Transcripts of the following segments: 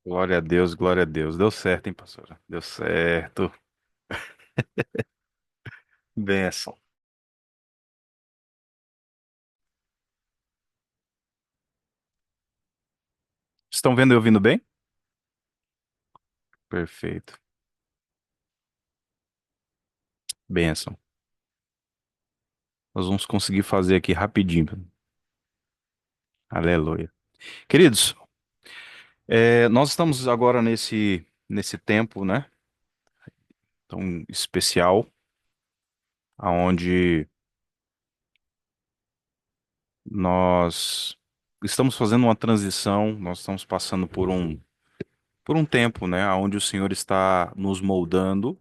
Glória a Deus, glória a Deus. Deu certo, hein, pastora? Deu certo. Benção. Estão vendo e ouvindo bem? Perfeito. Benção. Nós vamos conseguir fazer aqui rapidinho. Aleluia. Queridos, nós estamos agora nesse tempo, né? Tão especial, aonde nós estamos fazendo uma transição, nós estamos passando por um tempo, né? Onde o Senhor está nos moldando,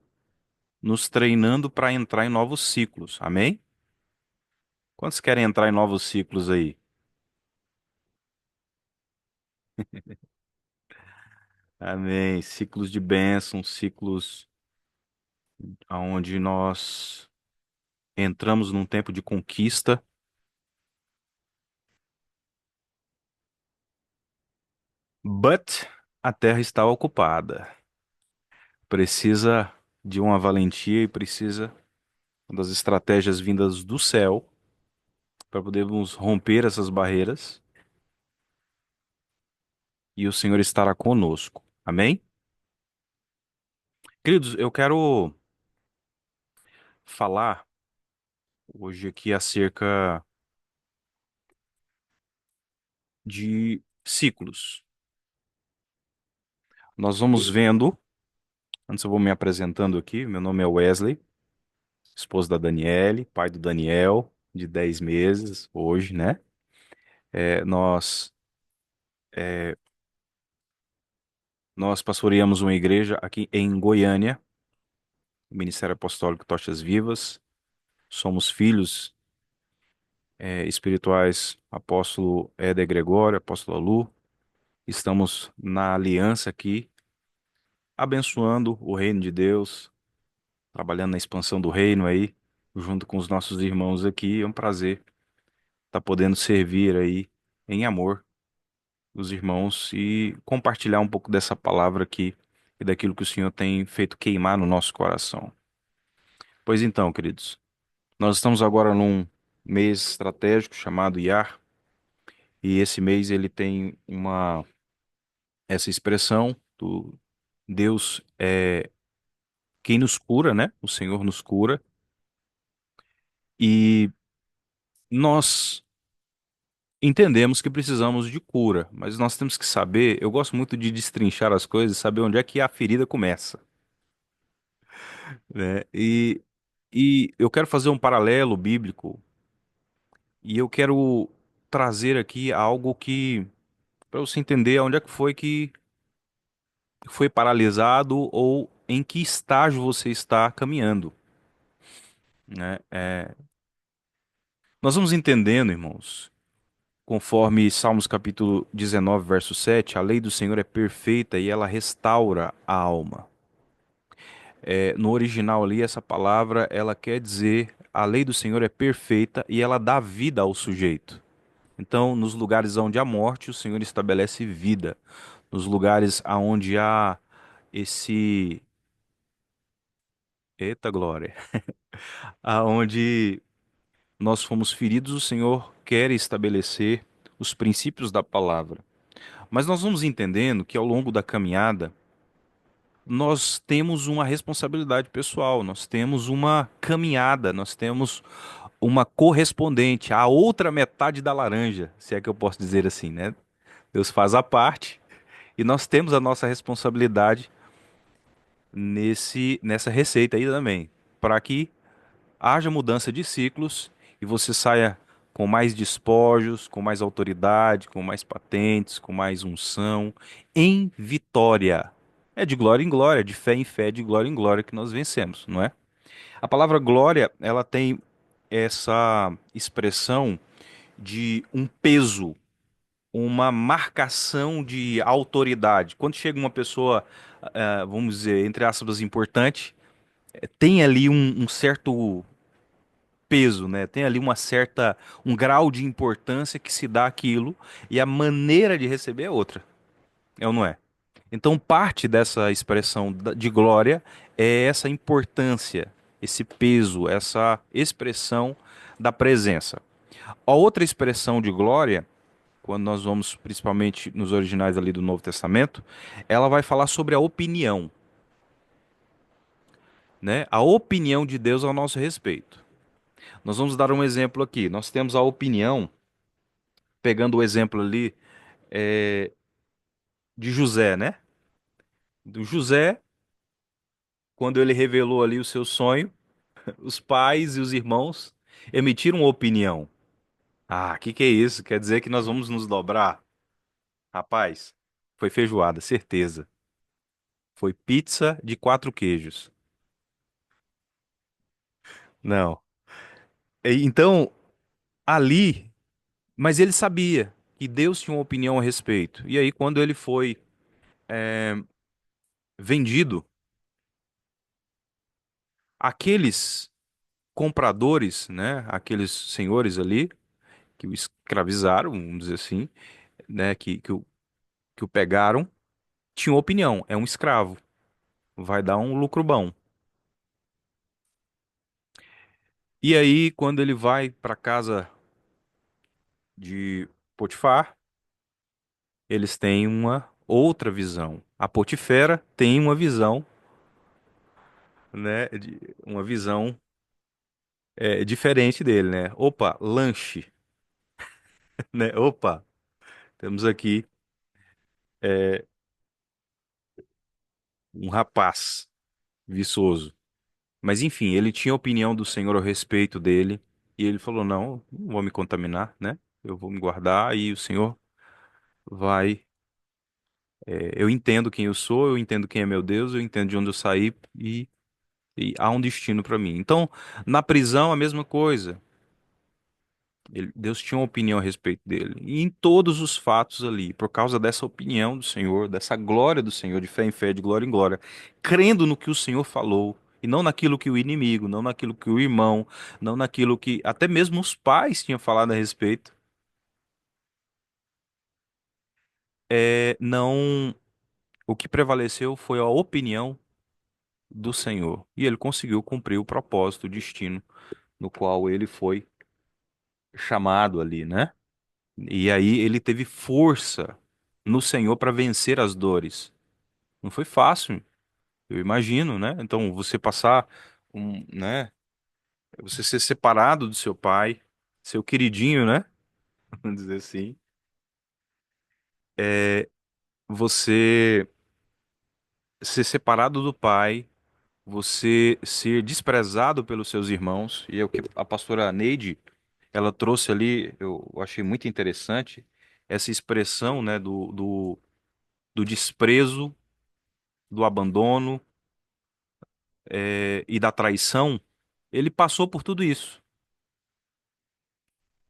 nos treinando para entrar em novos ciclos. Amém? Quantos querem entrar em novos ciclos aí? Amém. Ciclos de bênção, ciclos onde nós entramos num tempo de conquista, but a terra está ocupada. Precisa de uma valentia e precisa das estratégias vindas do céu para podermos romper essas barreiras e o Senhor estará conosco. Amém? Queridos, eu quero falar hoje aqui acerca de ciclos. Nós vamos vendo, antes eu vou me apresentando aqui, meu nome é Wesley. Esposa da Daniele, pai do Daniel, de 10 meses, hoje, né? Nós, é, nós pastoreamos uma igreja aqui em Goiânia, o Ministério Apostólico Tochas Vivas. Somos filhos, espirituais, apóstolo Éder Gregório, apóstolo Lu. Estamos na aliança aqui, abençoando o reino de Deus, trabalhando na expansão do reino aí, junto com os nossos irmãos aqui. É um prazer estar podendo servir aí em amor os irmãos e compartilhar um pouco dessa palavra aqui e daquilo que o Senhor tem feito queimar no nosso coração. Pois então, queridos, nós estamos agora num mês estratégico chamado IAR, e esse mês ele tem essa expressão do Deus é quem nos cura, né? O Senhor nos cura, e nós entendemos que precisamos de cura, mas nós temos que saber, eu gosto muito de destrinchar as coisas, saber onde é que a ferida começa, né? E eu quero fazer um paralelo bíblico e eu quero trazer aqui algo que, para você entender onde é que foi paralisado ou em que estágio você está caminhando, né? Nós vamos entendendo, irmãos, conforme Salmos capítulo 19, verso 7, a lei do Senhor é perfeita e ela restaura a alma. No original ali, essa palavra, ela quer dizer, a lei do Senhor é perfeita e ela dá vida ao sujeito. Então, nos lugares onde há morte, o Senhor estabelece vida. Nos lugares onde há esse. Eita glória! Aonde nós fomos feridos, o Senhor quer estabelecer os princípios da palavra. Mas nós vamos entendendo que ao longo da caminhada, nós temos uma responsabilidade pessoal, nós temos uma caminhada, nós temos uma correspondente, a outra metade da laranja, se é que eu posso dizer assim, né? Deus faz a parte. E nós temos a nossa responsabilidade nessa receita aí também, para que haja mudança de ciclos e você saia com mais despojos, com mais autoridade, com mais patentes, com mais unção, em vitória. É de glória em glória, de fé em fé, de glória em glória que nós vencemos, não é? A palavra glória, ela tem essa expressão de um peso, uma marcação de autoridade. Quando chega uma pessoa, vamos dizer, entre aspas, importante, tem ali um certo peso, né? Tem ali um grau de importância que se dá aquilo e a maneira de receber é outra. É ou não é? Então, parte dessa expressão de glória é essa importância, esse peso, essa expressão da presença. A outra expressão de glória, quando nós vamos principalmente nos originais ali do Novo Testamento, ela vai falar sobre a opinião, né? A opinião de Deus ao nosso respeito. Nós vamos dar um exemplo aqui. Nós temos a opinião, pegando o exemplo ali de José, né? Do José, quando ele revelou ali o seu sonho, os pais e os irmãos emitiram opinião. Ah, que é isso? Quer dizer que nós vamos nos dobrar? Rapaz, foi feijoada, certeza. Foi pizza de quatro queijos. Não. Então, ali, mas ele sabia que Deus tinha uma opinião a respeito. E aí, quando ele foi vendido, aqueles compradores, né, aqueles senhores ali que o escravizaram, vamos dizer assim, né, que o pegaram, tinham opinião. É um escravo, vai dar um lucro bom. E aí, quando ele vai para casa de Potifar, eles têm uma outra visão. A Potifera tem uma visão, né, uma visão diferente dele, né? Opa, lanche, né? Opa, temos aqui um rapaz viçoso. Mas enfim, ele tinha a opinião do Senhor a respeito dele e ele falou: não, não vou me contaminar, né? Eu vou me guardar e o Senhor vai. Eu entendo quem eu sou, eu entendo quem é meu Deus, eu entendo de onde eu saí e há um destino para mim. Então, na prisão, a mesma coisa. Deus tinha uma opinião a respeito dele. E em todos os fatos ali, por causa dessa opinião do Senhor, dessa glória do Senhor, de fé em fé, de glória em glória, crendo no que o Senhor falou, e não naquilo que o inimigo, não naquilo que o irmão, não naquilo que até mesmo os pais tinham falado a respeito, não. O que prevaleceu foi a opinião do Senhor. E ele conseguiu cumprir o propósito, o destino no qual ele foi chamado ali, né? E aí ele teve força no Senhor para vencer as dores. Não foi fácil, eu imagino, né? Então você passar né? Você ser separado do seu pai, seu queridinho, né? Vamos dizer assim. Você ser separado do pai, você ser desprezado pelos seus irmãos, e é o que a pastora Neide, ela trouxe ali, eu achei muito interessante, essa expressão, né, do desprezo, do abandono, e da traição. Ele passou por tudo isso.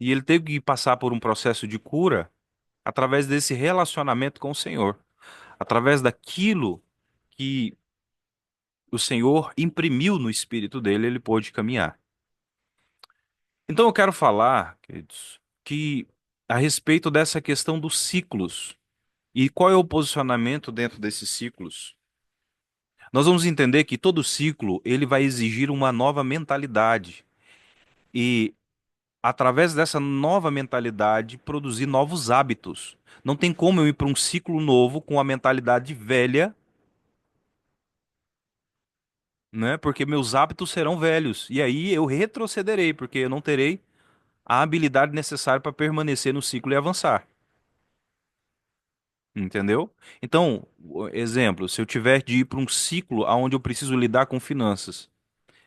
E ele teve que passar por um processo de cura através desse relacionamento com o Senhor, através daquilo que o Senhor imprimiu no espírito dele, ele pôde caminhar. Então eu quero falar, queridos, que a respeito dessa questão dos ciclos e qual é o posicionamento dentro desses ciclos. Nós vamos entender que todo ciclo ele vai exigir uma nova mentalidade e através dessa nova mentalidade produzir novos hábitos. Não tem como eu ir para um ciclo novo com a mentalidade velha, né? Porque meus hábitos serão velhos e aí eu retrocederei, porque eu não terei a habilidade necessária para permanecer no ciclo e avançar. Entendeu? Então, exemplo, se eu tiver de ir para um ciclo onde eu preciso lidar com finanças,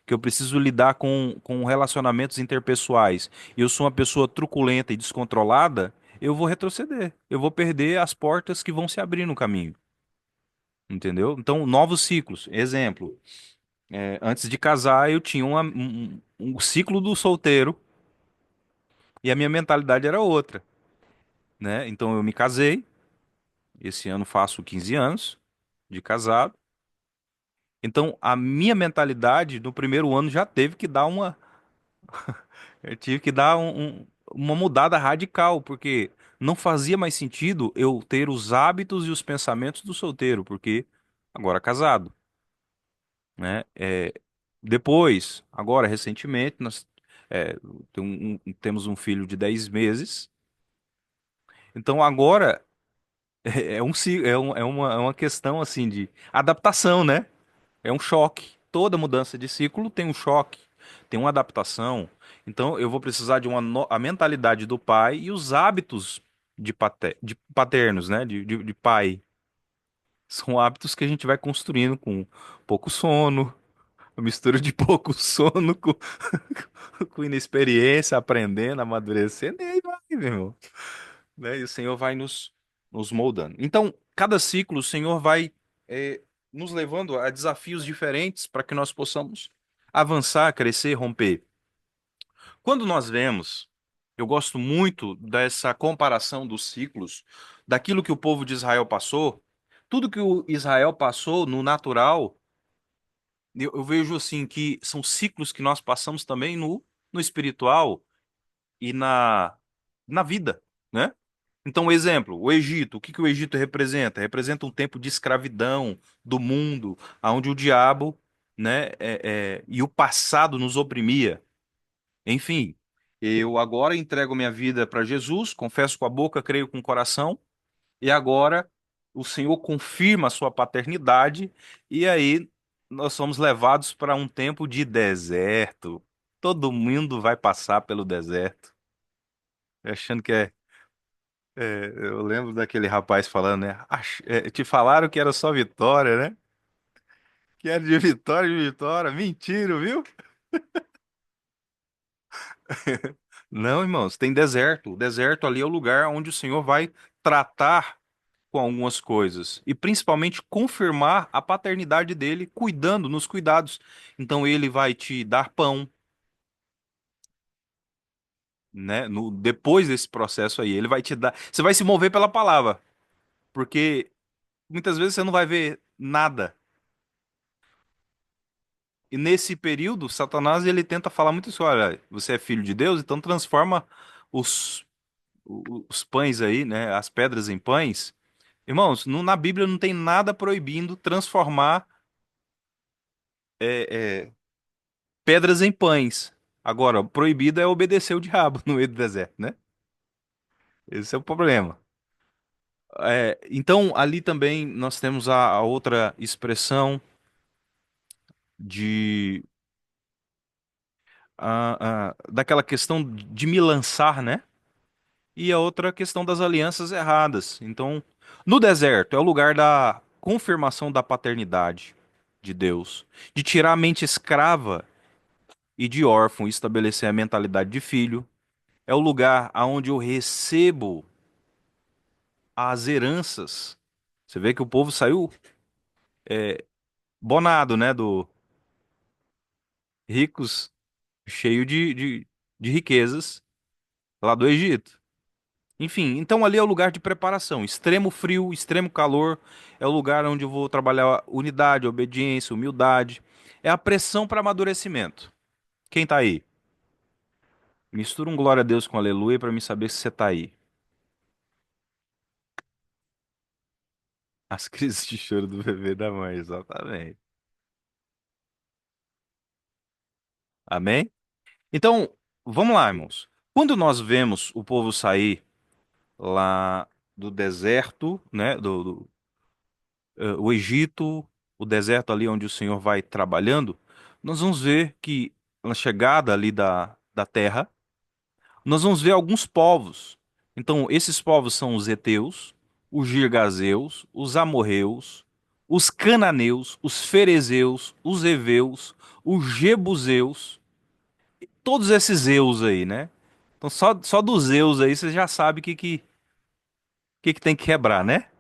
que eu preciso lidar com relacionamentos interpessoais, e eu sou uma pessoa truculenta e descontrolada, eu vou retroceder. Eu vou perder as portas que vão se abrir no caminho. Entendeu? Então, novos ciclos. Exemplo, antes de casar, eu tinha um ciclo do solteiro e a minha mentalidade era outra, né? Então, eu me casei. Esse ano faço 15 anos de casado. Então, a minha mentalidade no primeiro ano já teve que dar uma. Eu tive que dar uma mudada radical, porque não fazia mais sentido eu ter os hábitos e os pensamentos do solteiro, porque agora casado, né? Depois, agora, recentemente, nós é, temos um filho de 10 meses, então agora é uma questão assim de adaptação, né? É um choque. Toda mudança de ciclo tem um choque, tem uma adaptação. Então eu vou precisar de a mentalidade do pai e os hábitos de paternos, né? De pai. São hábitos que a gente vai construindo com pouco sono, a mistura de pouco sono com inexperiência, aprendendo, amadurecendo, e aí vai, meu irmão. Né? E o Senhor vai nos moldando. Então, cada ciclo, o Senhor vai nos levando a desafios diferentes para que nós possamos avançar, crescer, romper. Quando nós vemos, eu gosto muito dessa comparação dos ciclos, daquilo que o povo de Israel passou, tudo que o Israel passou no natural, eu vejo assim que são ciclos que nós passamos também no espiritual e na vida, né? Então, exemplo, o Egito. O que que o Egito representa? Representa um tempo de escravidão do mundo, onde o diabo, né, e o passado nos oprimia. Enfim, eu agora entrego minha vida para Jesus, confesso com a boca, creio com o coração, e agora o Senhor confirma a sua paternidade, e aí nós somos levados para um tempo de deserto. Todo mundo vai passar pelo deserto, achando que eu lembro daquele rapaz falando, né? Te falaram que era só vitória, né? Que era de vitória. Mentira, viu? Não, irmãos, tem deserto. O deserto ali é o lugar onde o Senhor vai tratar com algumas coisas e principalmente confirmar a paternidade dele, cuidando nos cuidados. Então ele vai te dar pão, né? Depois desse processo aí, ele vai te dar. Você vai se mover pela palavra, porque muitas vezes você não vai ver nada. E nesse período, Satanás ele tenta falar muito isso, olha, você é filho de Deus, então transforma os, os pães aí, né, as pedras em pães. Irmãos, na Bíblia não tem nada proibindo transformar é, é, pedras em pães. Agora, o proibido é obedecer o diabo no meio do deserto, né? Esse é o problema. Então, ali também nós temos a outra expressão de daquela questão de me lançar, né? E a outra questão das alianças erradas. Então, no deserto é o lugar da confirmação da paternidade de Deus, de tirar a mente escrava e de órfão e estabelecer a mentalidade de filho. É o lugar aonde eu recebo as heranças. Você vê que o povo saiu bonado, né, do ricos, cheio de riquezas lá do Egito. Enfim, então ali é o lugar de preparação. Extremo frio, extremo calor, é o lugar onde eu vou trabalhar unidade, obediência, humildade. É a pressão para amadurecimento. Quem tá aí? Mistura um glória a Deus com aleluia para mim saber se você tá aí. As crises de choro do bebê da mãe, exatamente. Amém? Então, vamos lá, irmãos. Quando nós vemos o povo sair lá do deserto, né, o Egito, o deserto ali onde o Senhor vai trabalhando, nós vamos ver que na chegada ali da terra, nós vamos ver alguns povos. Então, esses povos são os heteus, os girgazeus, os amorreus, os cananeus, os ferezeus, os heveus, os jebuseus, todos esses eus aí, né? Então, só dos eus aí você já sabe o que tem que quebrar, né?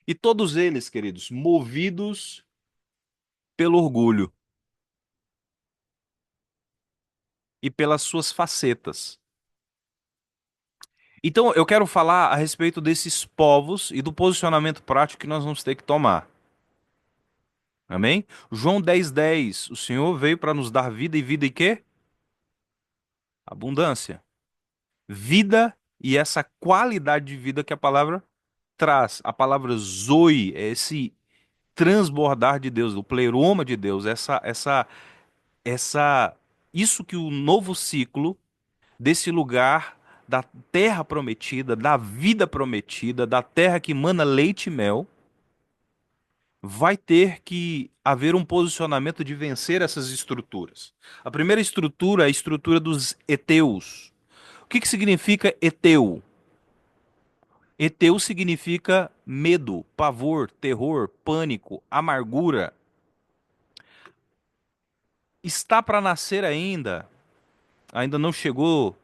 E todos eles, queridos, movidos pelo orgulho e pelas suas facetas. Então, eu quero falar a respeito desses povos e do posicionamento prático que nós vamos ter que tomar. Amém? João 10:10, o Senhor veio para nos dar vida e vida e quê? Abundância, vida e essa qualidade de vida que a palavra traz. A palavra zoe é esse transbordar de Deus, o pleroma de Deus, essa, isso que o novo ciclo desse lugar da terra prometida, da vida prometida, da terra que mana leite e mel, vai ter que haver um posicionamento de vencer essas estruturas. A primeira estrutura é a estrutura dos heteus. O que que significa heteu? Heteu significa medo, pavor, terror, pânico, amargura. Está para nascer ainda, ainda não chegou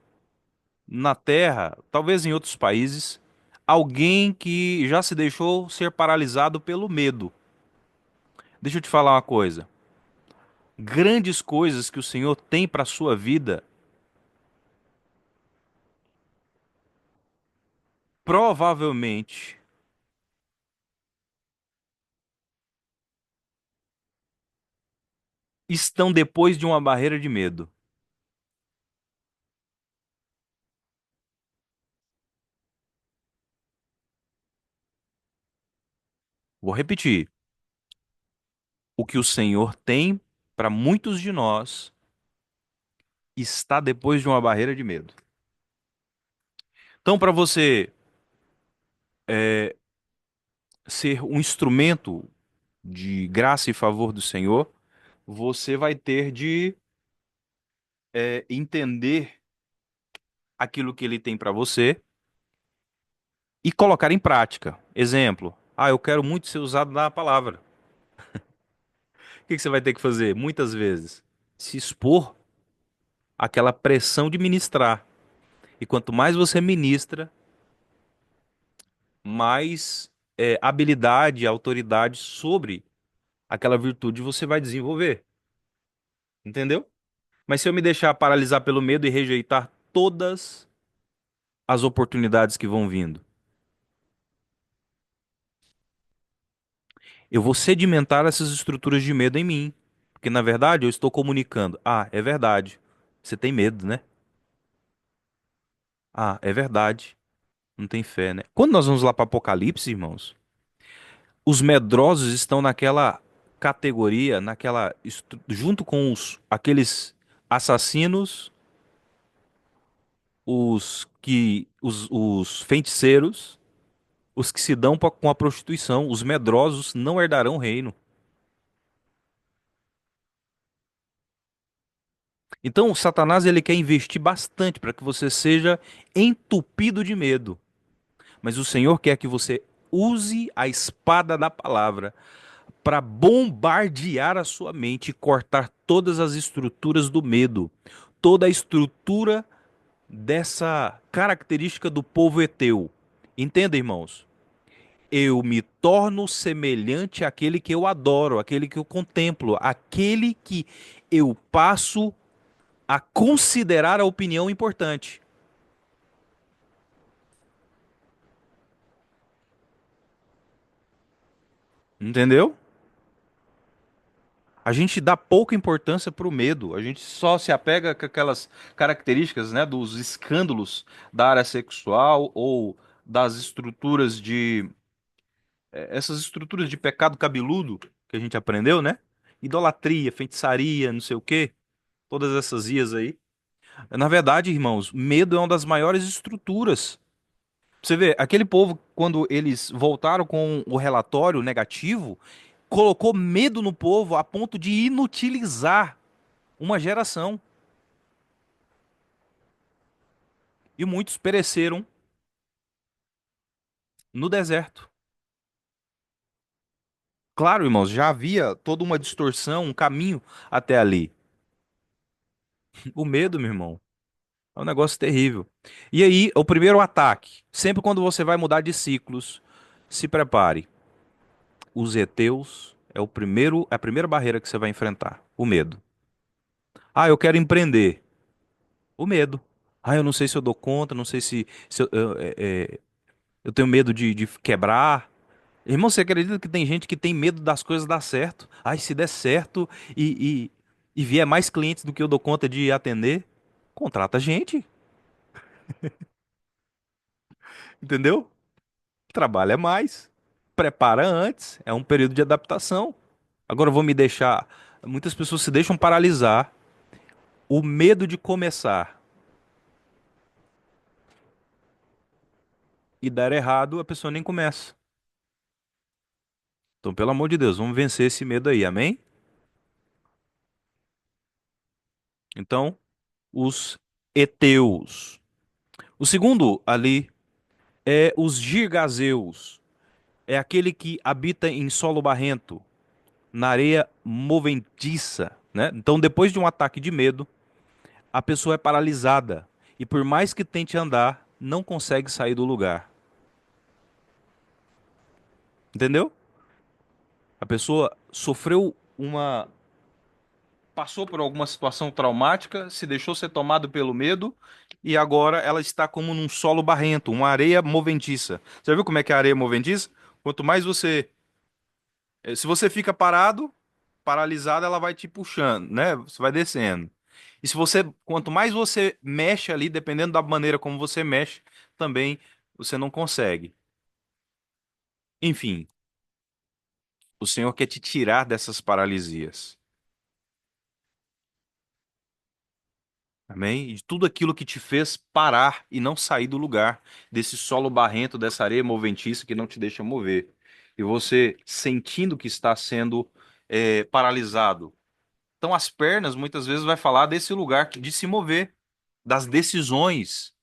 na Terra, talvez em outros países, alguém que já se deixou ser paralisado pelo medo. Deixa eu te falar uma coisa. Grandes coisas que o Senhor tem para a sua vida, provavelmente estão depois de uma barreira de medo. Vou repetir. O que o Senhor tem para muitos de nós está depois de uma barreira de medo. Então, para você ser um instrumento de graça e favor do Senhor, você vai ter de entender aquilo que ele tem para você e colocar em prática. Exemplo, eu quero muito ser usado na palavra. O que que você vai ter que fazer? Muitas vezes, se expor àquela pressão de ministrar. E quanto mais você ministra, mais habilidade, autoridade sobre aquela virtude você vai desenvolver. Entendeu? Mas se eu me deixar paralisar pelo medo e rejeitar todas as oportunidades que vão vindo, eu vou sedimentar essas estruturas de medo em mim. Porque na verdade eu estou comunicando. Ah, é verdade. Você tem medo, né? Ah, é verdade. Não tem fé, né? Quando nós vamos lá para Apocalipse, irmãos, os medrosos estão naquela categoria, junto com aqueles assassinos, os feiticeiros, os que se dão com a prostituição, os medrosos não herdarão o reino. Então, Satanás ele quer investir bastante para que você seja entupido de medo. Mas o Senhor quer que você use a espada da palavra para bombardear a sua mente e cortar todas as estruturas do medo, toda a estrutura dessa característica do povo heteu. Entenda, irmãos? Eu me torno semelhante àquele que eu adoro, àquele que eu contemplo, àquele que eu passo a considerar a opinião importante. Entendeu? A gente dá pouca importância para o medo. A gente só se apega com aquelas características, né, dos escândalos da área sexual ou das estruturas essas estruturas de pecado cabeludo que a gente aprendeu, né? Idolatria, feitiçaria, não sei o quê, todas essas ias aí. Na verdade, irmãos, medo é uma das maiores estruturas. Você vê, aquele povo, quando eles voltaram com o relatório negativo, colocou medo no povo a ponto de inutilizar uma geração. E muitos pereceram no deserto. Claro, irmãos, já havia toda uma distorção, um caminho até ali. O medo, meu irmão, é um negócio terrível. E aí, o primeiro ataque. Sempre quando você vai mudar de ciclos, se prepare. Os heteus é a primeira barreira que você vai enfrentar. O medo. Ah, eu quero empreender. O medo. Ah, eu não sei se eu dou conta, não sei se eu tenho medo de quebrar. Irmão, você acredita que tem gente que tem medo das coisas dar certo? Ai, se der certo e vier mais clientes do que eu dou conta de atender, Contrata gente, entendeu? Trabalha mais, prepara antes, é um período de adaptação. Agora eu vou me deixar. Muitas pessoas se deixam paralisar. O medo de começar e dar errado, a pessoa nem começa. Então, pelo amor de Deus, vamos vencer esse medo aí, amém? Então, os heteus. O segundo ali é os girgazeus. É aquele que habita em solo barrento, na areia movediça, né? Então, depois de um ataque de medo, a pessoa é paralisada e por mais que tente andar, não consegue sair do lugar. Entendeu? A pessoa sofreu uma passou por alguma situação traumática, se deixou ser tomado pelo medo e agora ela está como num solo barrento, uma areia movediça. Você já viu como é que é a areia movediça? Quanto mais você, se você fica parado, paralisado, ela vai te puxando, né? Você vai descendo. E se você, quanto mais você mexe ali, dependendo da maneira como você mexe, também você não consegue. Enfim, o Senhor quer te tirar dessas paralisias. Amém? E de tudo aquilo que te fez parar e não sair do lugar, desse solo barrento, dessa areia moventiça que não te deixa mover. E você sentindo que está sendo paralisado. Então, as pernas muitas vezes vai falar desse lugar de se mover, das decisões.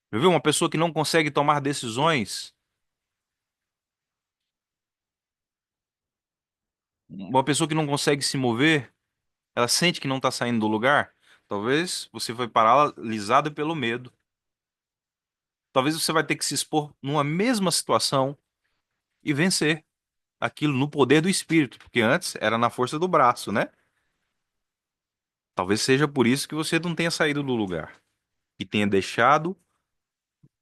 Já viu? Uma pessoa que não consegue tomar decisões, uma pessoa que não consegue se mover, ela sente que não está saindo do lugar. Talvez você foi paralisado pelo medo. Talvez você vai ter que se expor numa mesma situação e vencer aquilo no poder do espírito, porque antes era na força do braço, né? Talvez seja por isso que você não tenha saído do lugar e tenha deixado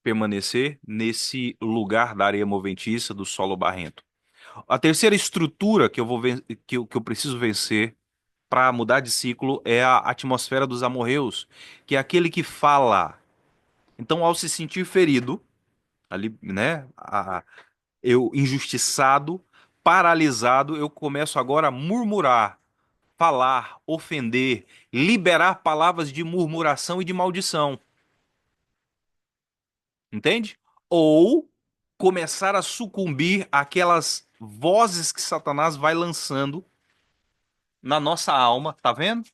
permanecer nesse lugar da areia moventiça, do solo barrento. A terceira estrutura que eu vou que eu preciso vencer para mudar de ciclo é a atmosfera dos amorreus, que é aquele que fala. Então, ao se sentir ferido, ali, né, eu injustiçado, paralisado, eu começo agora a murmurar, falar, ofender, liberar palavras de murmuração e de maldição, entende? Ou começar a sucumbir àquelas vozes que Satanás vai lançando na nossa alma, tá vendo?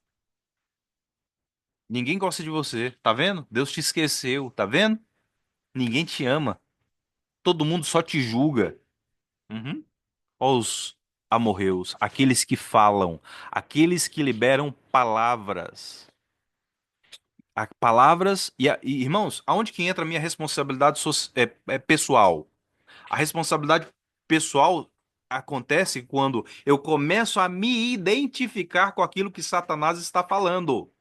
Ninguém gosta de você, tá vendo? Deus te esqueceu, tá vendo? Ninguém te ama. Todo mundo só te julga. Uhum. Ó os amorreus, aqueles que falam, aqueles que liberam palavras. Palavras e, irmãos, aonde que entra a minha responsabilidade pessoal? A responsabilidade pessoal acontece quando eu começo a me identificar com aquilo que Satanás está falando.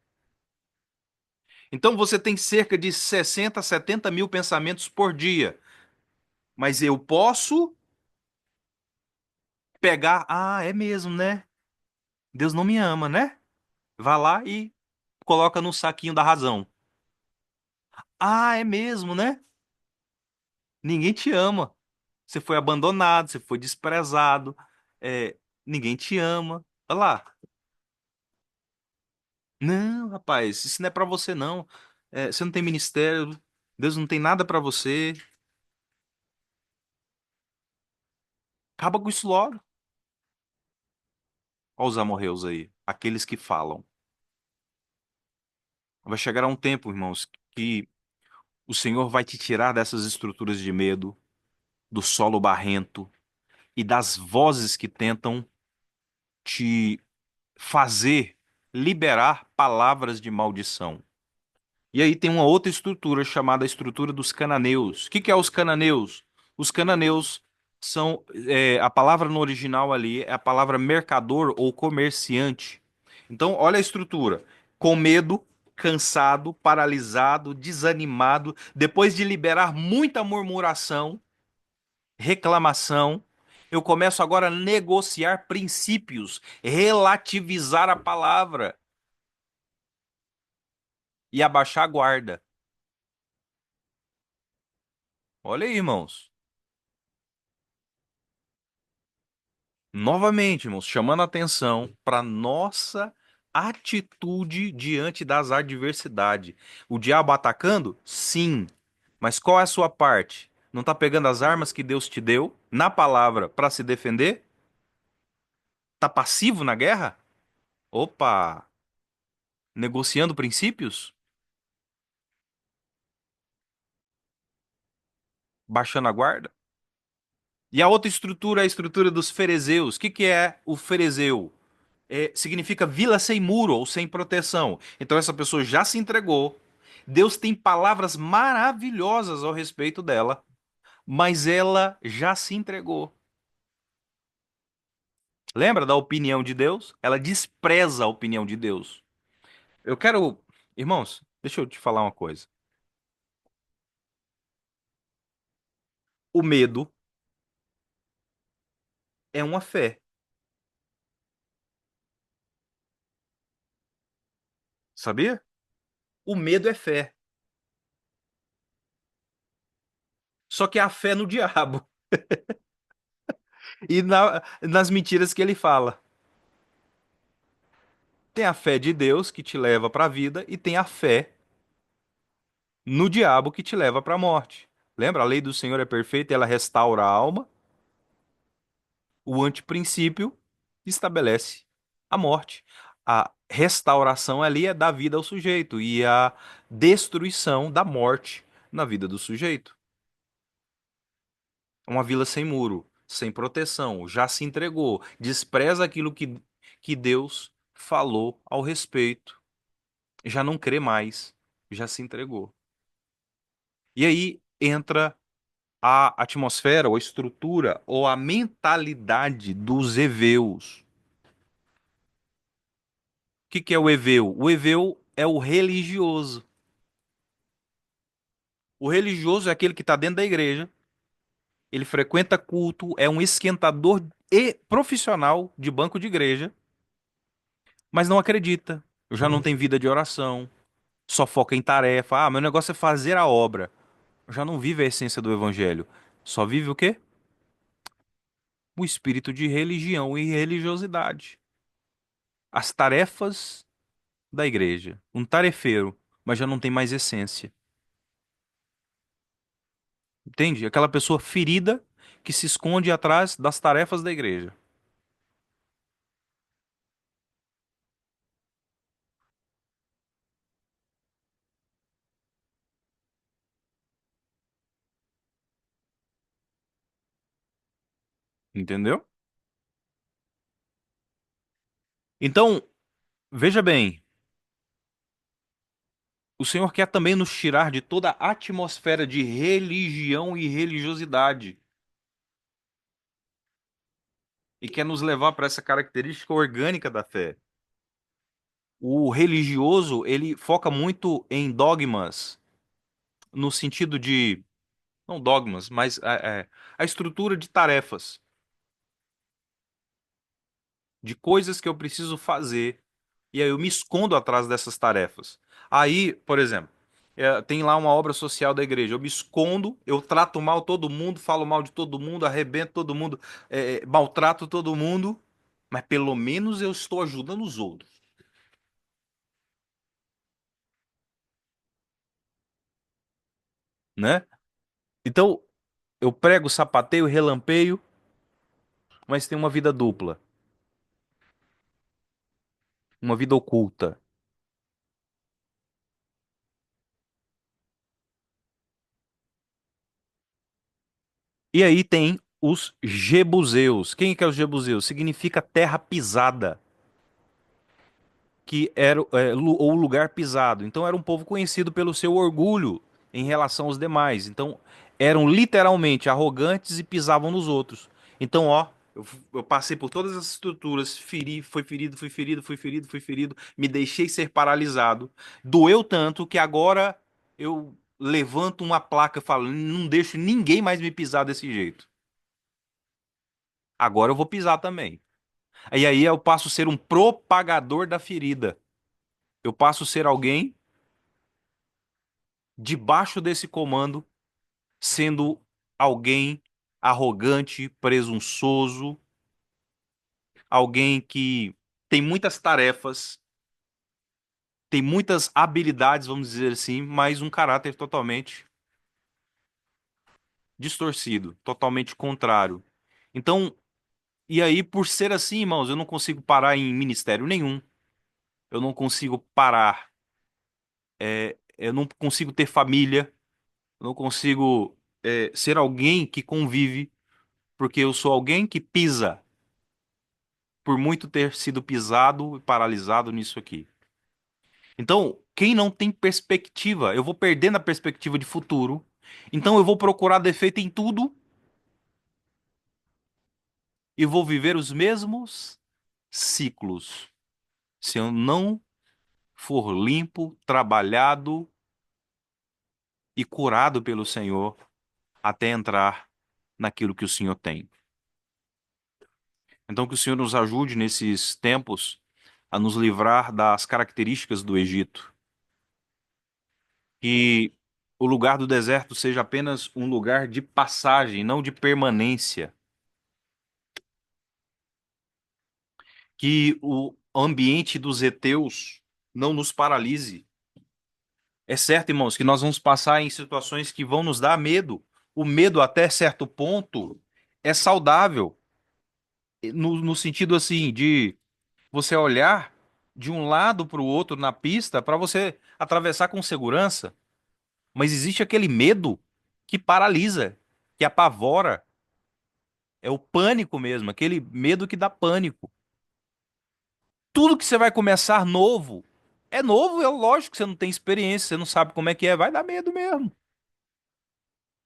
Então você tem cerca de 60, 70 mil pensamentos por dia, mas eu posso pegar, ah, é mesmo, né? Deus não me ama, né? Vá lá e coloca no saquinho da razão. Ah, é mesmo, né? Ninguém te ama. Você foi abandonado, você foi desprezado, é, ninguém te ama. Olha lá. Não, rapaz, isso não é pra você, não. É, você não tem ministério, Deus não tem nada pra você. Acaba com isso logo. Olha os amorreus aí, aqueles que falam. Vai chegar um tempo, irmãos, que o Senhor vai te tirar dessas estruturas de medo, do solo barrento e das vozes que tentam te fazer liberar palavras de maldição. E aí tem uma outra estrutura chamada estrutura dos cananeus. O que que é os cananeus? Os cananeus são, a palavra no original ali é a palavra mercador ou comerciante. Então, olha a estrutura. Com medo, cansado, paralisado, desanimado, depois de liberar muita murmuração, reclamação, eu começo agora a negociar princípios, relativizar a palavra. e abaixar a guarda. Olha aí, irmãos. Novamente, irmãos, chamando a atenção para nossa atitude diante das adversidades. O diabo atacando? Sim. Mas qual é a sua parte? Não está pegando as armas que Deus te deu na palavra para se defender? Tá passivo na guerra? Opa, negociando princípios? Baixando a guarda? E a outra estrutura é a estrutura dos fariseus. O que que é o fariseu? Significa vila sem muro ou sem proteção. Então essa pessoa já se entregou. Deus tem palavras maravilhosas ao respeito dela, mas ela já se entregou. Lembra da opinião de Deus? Ela despreza a opinião de Deus. Eu quero, irmãos, deixa eu te falar uma coisa. O medo é uma fé, sabia? O medo é fé. Só que é a fé no diabo e nas mentiras que ele fala. Tem a fé de Deus que te leva para a vida e tem a fé no diabo que te leva para a morte. Lembra? A lei do Senhor é perfeita, ela restaura a alma. O antiprincípio estabelece a morte. A restauração ali é da vida ao sujeito e a destruição da morte na vida do sujeito. Uma vila sem muro, sem proteção, já se entregou, despreza aquilo que Deus falou ao respeito, já não crê mais, já se entregou. E aí entra a atmosfera, ou a estrutura, ou a mentalidade dos heveus. O que que é o heveu? O heveu é o religioso. O religioso é aquele que está dentro da igreja, ele frequenta culto, é um esquentador e profissional de banco de igreja, mas não acredita. Já não tem vida de oração, só foca em tarefa. Ah, meu negócio é fazer a obra. Já não vive a essência do evangelho. Só vive o quê? O espírito de religião e religiosidade. As tarefas da igreja. Um tarefeiro, mas já não tem mais essência. Entende? Aquela pessoa ferida que se esconde atrás das tarefas da igreja. Entendeu? Então, veja bem, o Senhor quer também nos tirar de toda a atmosfera de religião e religiosidade e quer nos levar para essa característica orgânica da fé. O religioso, ele foca muito em dogmas, no sentido de, não dogmas, mas a estrutura de tarefas, de coisas que eu preciso fazer. E aí eu me escondo atrás dessas tarefas. Aí, por exemplo, tem lá uma obra social da igreja. Eu me escondo, eu trato mal todo mundo, falo mal de todo mundo, arrebento todo mundo, maltrato todo mundo, mas pelo menos eu estou ajudando os outros, né? Então, eu prego, sapateio, relampeio, mas tenho uma vida dupla, uma vida oculta. E aí tem os jebuseus. Quem que é os jebuseus? Significa terra pisada. Que era ou lugar pisado. Então era um povo conhecido pelo seu orgulho em relação aos demais. Então eram literalmente arrogantes e pisavam nos outros. Então, ó, eu passei por todas as estruturas, feri, fui ferido, fui ferido, fui ferido, fui ferido, me deixei ser paralisado. Doeu tanto que agora eu levanto uma placa e falo, não deixo ninguém mais me pisar desse jeito. Agora eu vou pisar também. E aí eu passo a ser um propagador da ferida. Eu passo a ser alguém debaixo desse comando, sendo alguém arrogante, presunçoso, alguém que tem muitas tarefas, tem muitas habilidades, vamos dizer assim, mas um caráter totalmente distorcido, totalmente contrário. Então, e aí, por ser assim, irmãos, eu não consigo parar em ministério nenhum. Eu não consigo parar. Eu não consigo ter família. Eu não consigo, ser alguém que convive, porque eu sou alguém que pisa, por muito ter sido pisado e paralisado nisso aqui. Então, quem não tem perspectiva, eu vou perdendo a perspectiva de futuro. Então, eu vou procurar defeito em tudo e vou viver os mesmos ciclos. Se eu não for limpo, trabalhado e curado pelo Senhor até entrar naquilo que o Senhor tem. Então, que o Senhor nos ajude nesses tempos a nos livrar das características do Egito. Que o lugar do deserto seja apenas um lugar de passagem, não de permanência. Que o ambiente dos heteus não nos paralise. É certo, irmãos, que nós vamos passar em situações que vão nos dar medo. O medo, até certo ponto, é saudável, no sentido assim de você olhar de um lado para o outro na pista para você atravessar com segurança. Mas existe aquele medo que paralisa, que apavora. É o pânico mesmo, aquele medo que dá pânico. Tudo que você vai começar novo, é novo, é lógico que você não tem experiência, você não sabe como é que é, vai dar medo mesmo.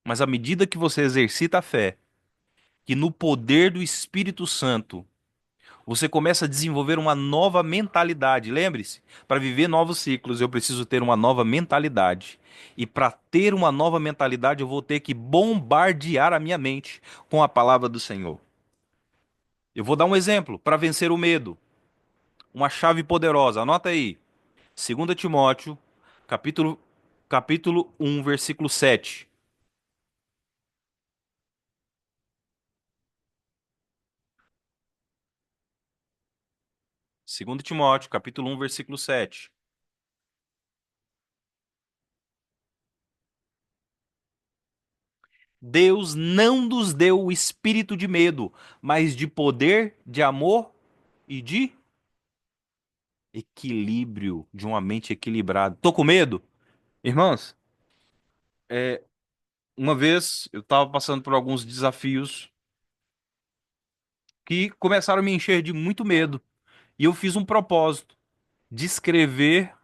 Mas à medida que você exercita a fé, que no poder do Espírito Santo, você começa a desenvolver uma nova mentalidade. Lembre-se, para viver novos ciclos, eu preciso ter uma nova mentalidade. E para ter uma nova mentalidade, eu vou ter que bombardear a minha mente com a palavra do Senhor. Eu vou dar um exemplo para vencer o medo. Uma chave poderosa. Anota aí. 2 Timóteo, capítulo, capítulo 1, versículo 7. 2 Timóteo, capítulo 1, versículo 7. Deus não nos deu o espírito de medo, mas de poder, de amor e de equilíbrio, de uma mente equilibrada. Tô com medo? Irmãos, uma vez eu estava passando por alguns desafios que começaram a me encher de muito medo. E eu fiz um propósito de escrever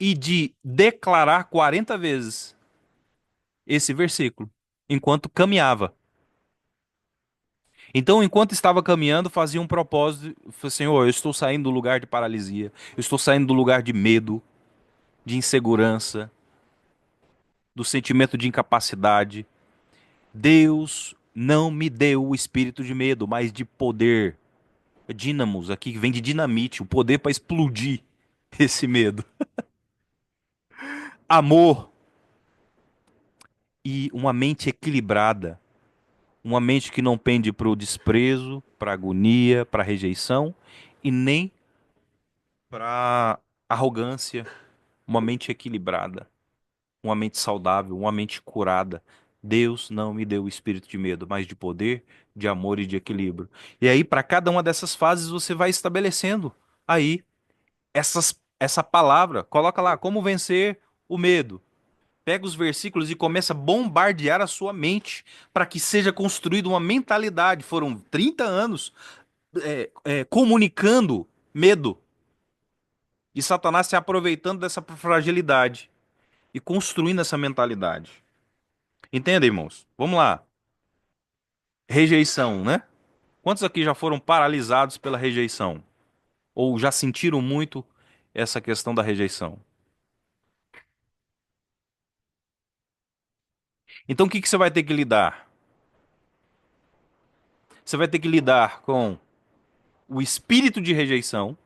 e de declarar 40 vezes esse versículo enquanto caminhava. Então, enquanto estava caminhando, fazia um propósito, falei, Senhor, eu estou saindo do lugar de paralisia, eu estou saindo do lugar de medo, de insegurança, do sentimento de incapacidade. Deus não me deu o espírito de medo, mas de poder. Dínamos, aqui vem de dinamite, o poder para explodir esse medo. Amor e uma mente equilibrada. Uma mente que não pende para o desprezo, para a agonia, para a rejeição e nem para arrogância. Uma mente equilibrada, uma mente saudável, uma mente curada. Deus não me deu o espírito de medo, mas de poder, de amor e de equilíbrio. E aí, para cada uma dessas fases, você vai estabelecendo aí essa palavra. Coloca lá, como vencer o medo. Pega os versículos e começa a bombardear a sua mente para que seja construída uma mentalidade. Foram 30 anos comunicando medo e Satanás se aproveitando dessa fragilidade e construindo essa mentalidade. Entenda, irmãos? Vamos lá. Rejeição, né? Quantos aqui já foram paralisados pela rejeição? Ou já sentiram muito essa questão da rejeição? Então, o que que você vai ter que lidar? Você vai ter que lidar com o espírito de rejeição,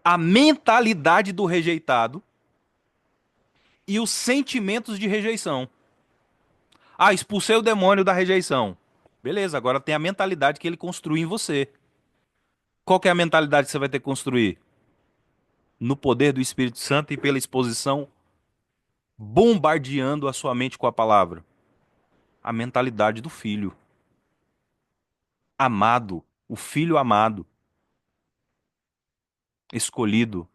a mentalidade do rejeitado e os sentimentos de rejeição. Ah, expulsei o demônio da rejeição. Beleza, agora tem a mentalidade que ele construiu em você. Qual que é a mentalidade que você vai ter que construir? No poder do Espírito Santo e pela exposição, bombardeando a sua mente com a palavra. A mentalidade do filho amado, o filho amado, escolhido.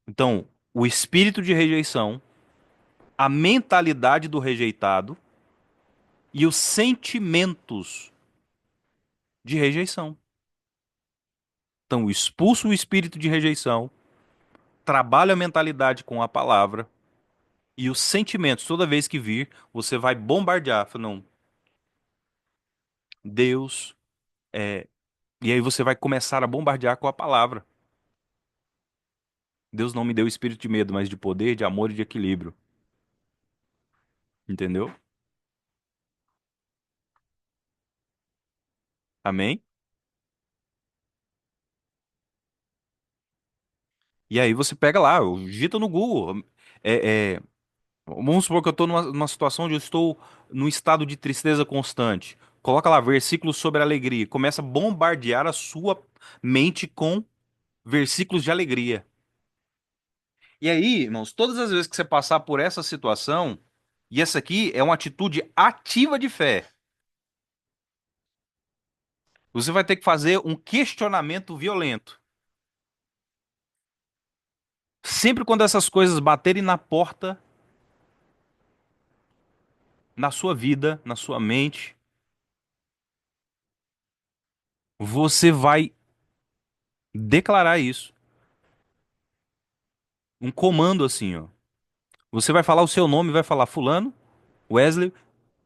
Então, o espírito de rejeição, a mentalidade do rejeitado e os sentimentos de rejeição. Então, expulsa o espírito de rejeição, trabalha a mentalidade com a palavra e os sentimentos, toda vez que vir, você vai bombardear. Fala, não, Deus é. E aí você vai começar a bombardear com a palavra. Deus não me deu espírito de medo, mas de poder, de amor e de equilíbrio. Entendeu? Amém? E aí você pega lá, digita no Google. É, vamos supor que eu estou numa situação onde eu estou num estado de tristeza constante. Coloca lá versículos sobre alegria. Começa a bombardear a sua mente com versículos de alegria. E aí, irmãos, todas as vezes que você passar por essa situação, e essa aqui é uma atitude ativa de fé, você vai ter que fazer um questionamento violento. Sempre quando essas coisas baterem na porta, na sua vida, na sua mente, você vai declarar isso. Um comando assim, ó. Você vai falar o seu nome, vai falar Fulano, Wesley.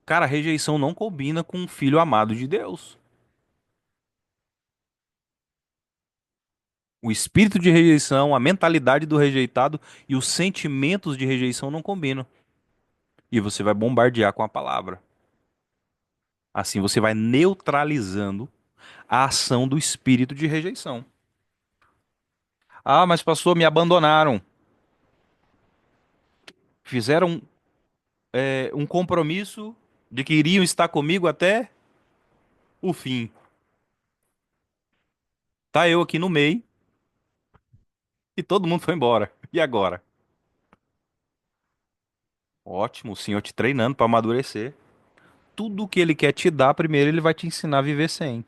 Cara, rejeição não combina com um filho amado de Deus. O espírito de rejeição, a mentalidade do rejeitado e os sentimentos de rejeição não combinam. E você vai bombardear com a palavra. Assim você vai neutralizando a ação do espírito de rejeição. Ah, mas pastor, me abandonaram. Fizeram um compromisso de que iriam estar comigo até o fim. Tá eu aqui no meio e todo mundo foi embora. E agora? Ótimo, o Senhor te treinando para amadurecer. Tudo que Ele quer te dar, primeiro Ele vai te ensinar a viver sem.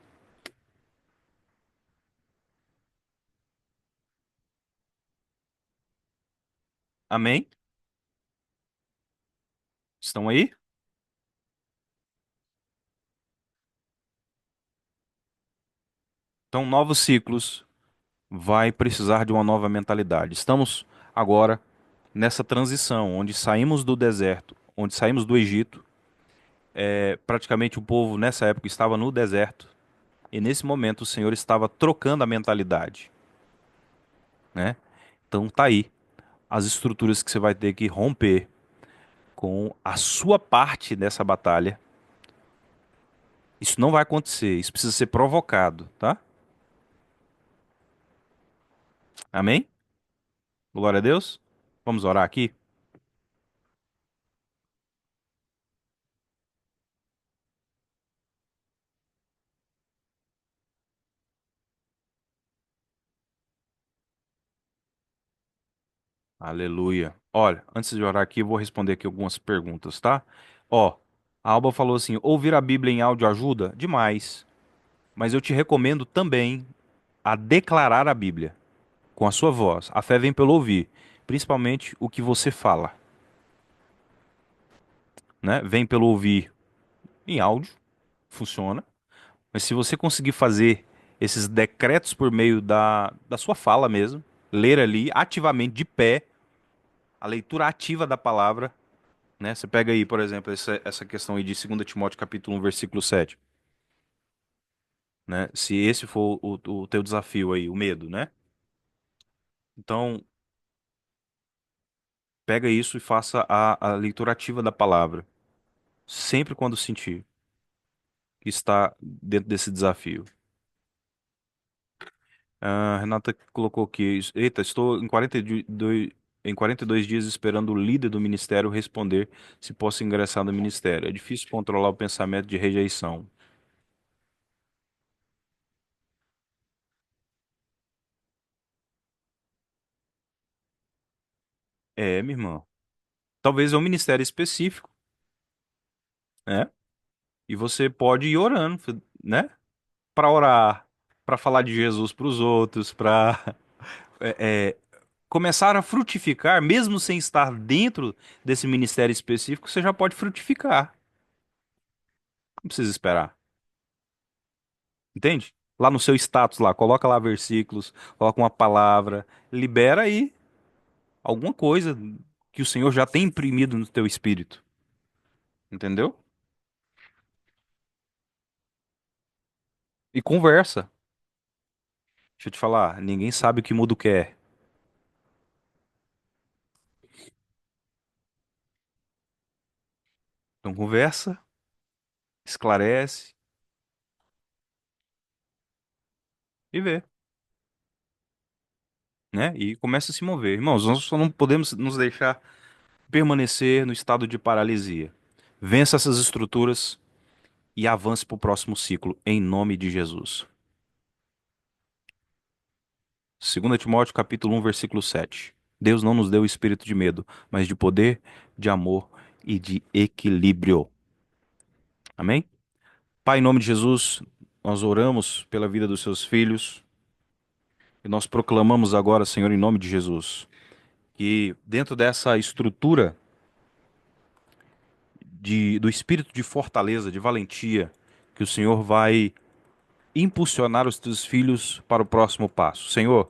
Amém? Estão aí? Então, novos ciclos vai precisar de uma nova mentalidade. Estamos agora nessa transição, onde saímos do deserto, onde saímos do Egito. Praticamente o povo nessa época estava no deserto. E nesse momento o Senhor estava trocando a mentalidade, né? Então tá aí as estruturas que você vai ter que romper com a sua parte dessa batalha. Isso não vai acontecer, isso precisa ser provocado, tá? Amém? Glória a Deus. Vamos orar aqui? Aleluia. Olha, antes de orar aqui, eu vou responder aqui algumas perguntas, tá? Ó, a Alba falou assim: ouvir a Bíblia em áudio ajuda? Demais. Mas eu te recomendo também a declarar a Bíblia com a sua voz. A fé vem pelo ouvir, principalmente o que você fala, né? Vem pelo ouvir em áudio, funciona. Mas se você conseguir fazer esses decretos por meio da sua fala mesmo, ler ali ativamente de pé, a leitura ativa da palavra, né? Você pega aí, por exemplo, essa questão aí de 2 Timóteo capítulo 1, versículo 7, né? Se esse for o teu desafio aí, o medo, né? Então, pega isso e faça a leitura ativa da palavra, sempre quando sentir que está dentro desse desafio. A Renata colocou aqui, eita, estou em 42 dias esperando o líder do ministério responder se posso ingressar no ministério. É difícil controlar o pensamento de rejeição. É, minha irmã. Talvez é um ministério específico, né? E você pode ir orando, né? Para orar, para falar de Jesus para os outros, para começar a frutificar, mesmo sem estar dentro desse ministério específico, você já pode frutificar. Não precisa esperar. Entende? Lá no seu status lá, coloca lá versículos, coloca uma palavra, libera aí alguma coisa que o Senhor já tem imprimido no teu espírito. Entendeu? E conversa. Deixa eu te falar, ninguém sabe o que mudo quer. Então conversa, esclarece e vê, né? E começa a se mover. Irmãos, nós só não podemos nos deixar permanecer no estado de paralisia. Vença essas estruturas e avance para o próximo ciclo, em nome de Jesus. 2 Timóteo capítulo 1, versículo 7. Deus não nos deu o espírito de medo, mas de poder, de amor e de equilíbrio. Amém? Pai, em nome de Jesus, nós oramos pela vida dos seus filhos e nós proclamamos agora, Senhor, em nome de Jesus, que dentro dessa estrutura do espírito de fortaleza, de valentia, que o Senhor vai impulsionar os teus filhos para o próximo passo. Senhor,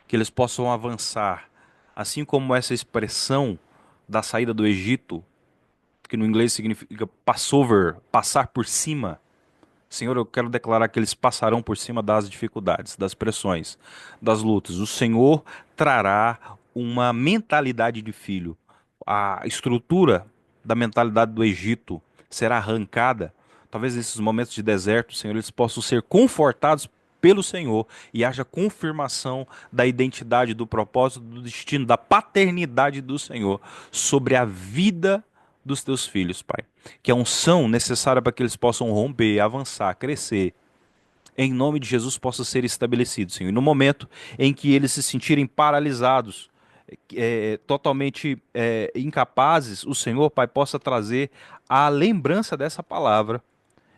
que eles possam avançar, assim como essa expressão da saída do Egito, que no inglês significa passover, passar por cima. Senhor, eu quero declarar que eles passarão por cima das dificuldades, das pressões, das lutas. O Senhor trará uma mentalidade de filho. A estrutura da mentalidade do Egito será arrancada. Talvez nesses momentos de deserto, Senhor, eles possam ser confortados pelo Senhor e haja confirmação da identidade, do propósito, do destino, da paternidade do Senhor sobre a vida dos teus filhos, Pai. Que a unção necessária para que eles possam romper, avançar, crescer, em nome de Jesus possa ser estabelecido, Senhor. E no momento em que eles se sentirem paralisados, totalmente incapazes, o Senhor, Pai, possa trazer a lembrança dessa palavra,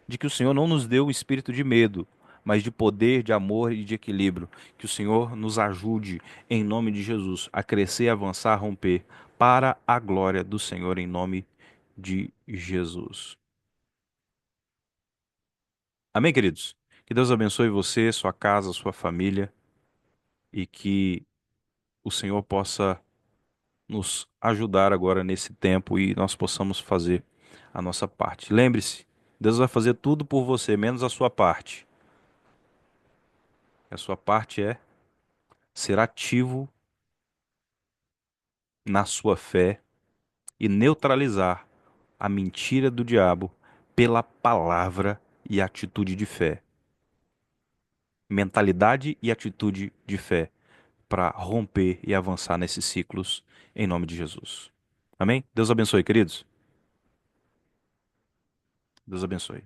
de que o Senhor não nos deu o espírito de medo, mas de poder, de amor e de equilíbrio. Que o Senhor nos ajude, em nome de Jesus, a crescer, avançar, romper, para a glória do Senhor, em nome de Jesus. Amém, queridos? Que Deus abençoe você, sua casa, sua família e que o Senhor possa nos ajudar agora nesse tempo e nós possamos fazer a nossa parte. Lembre-se, Deus vai fazer tudo por você, menos a sua parte. A sua parte é ser ativo na sua fé e neutralizar a mentira do diabo pela palavra e atitude de fé. Mentalidade e atitude de fé para romper e avançar nesses ciclos em nome de Jesus. Amém? Deus abençoe, queridos. Deus abençoe.